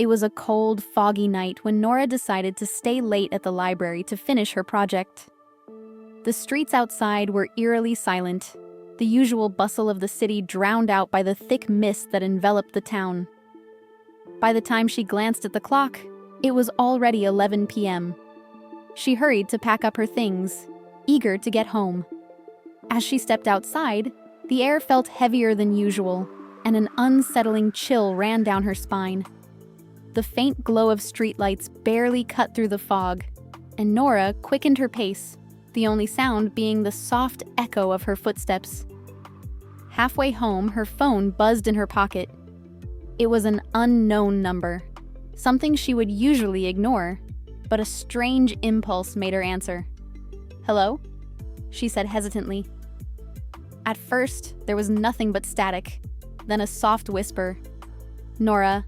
It was a cold, foggy night when Nora decided to stay late at the library to finish her project. The streets outside were eerily silent, the usual bustle of the city drowned out by the thick mist that enveloped the town. By the time she glanced at the clock, it was already 11 p.m. She hurried to pack up her things, eager to get home. As she stepped outside, the air felt heavier than usual, and an unsettling chill ran down her spine. The faint glow of streetlights barely cut through the fog, and Nora quickened her pace, the only sound being the soft echo of her footsteps. Halfway home, her phone buzzed in her pocket. It was an unknown number, something she would usually ignore, but a strange impulse made her answer. "Hello?" she said hesitantly. At first, there was nothing but static, then a soft whisper. "Nora,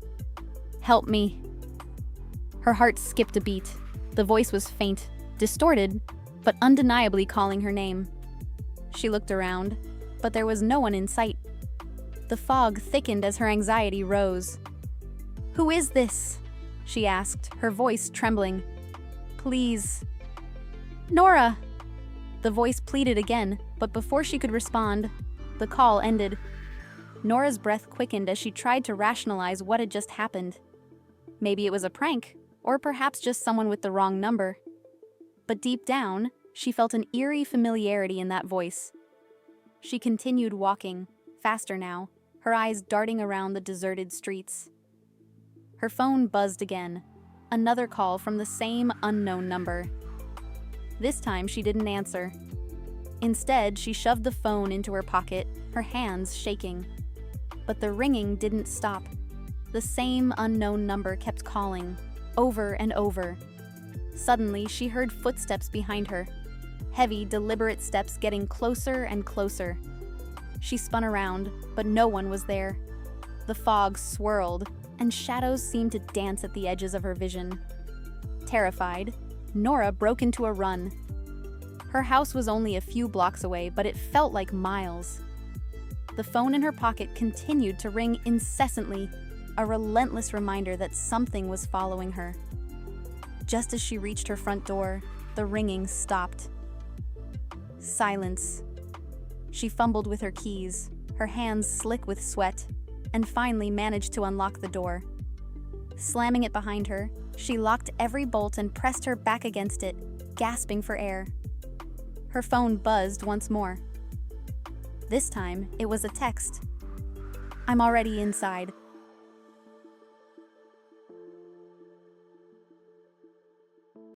help me." Her heart skipped a beat. The voice was faint, distorted, but undeniably calling her name. She looked around, but there was no one in sight. The fog thickened as her anxiety rose. "Who is this?" she asked, her voice trembling. "Please." "Nora!" The voice pleaded again, but before she could respond, the call ended. Nora's breath quickened as she tried to rationalize what had just happened. Maybe it was a prank, or perhaps just someone with the wrong number. But deep down, she felt an eerie familiarity in that voice. She continued walking, faster now, her eyes darting around the deserted streets. Her phone buzzed again, another call from the same unknown number. This time she didn't answer. Instead, she shoved the phone into her pocket, her hands shaking. But the ringing didn't stop. The same unknown number kept calling, over and over. Suddenly, she heard footsteps behind her, heavy, deliberate steps getting closer and closer. She spun around, but no one was there. The fog swirled, and shadows seemed to dance at the edges of her vision. Terrified, Nora broke into a run. Her house was only a few blocks away, but it felt like miles. The phone in her pocket continued to ring incessantly, a relentless reminder that something was following her. Just as she reached her front door, the ringing stopped. Silence. She fumbled with her keys, her hands slick with sweat, and finally managed to unlock the door. Slamming it behind her, she locked every bolt and pressed her back against it, gasping for air. Her phone buzzed once more. This time, it was a text. "I'm already inside.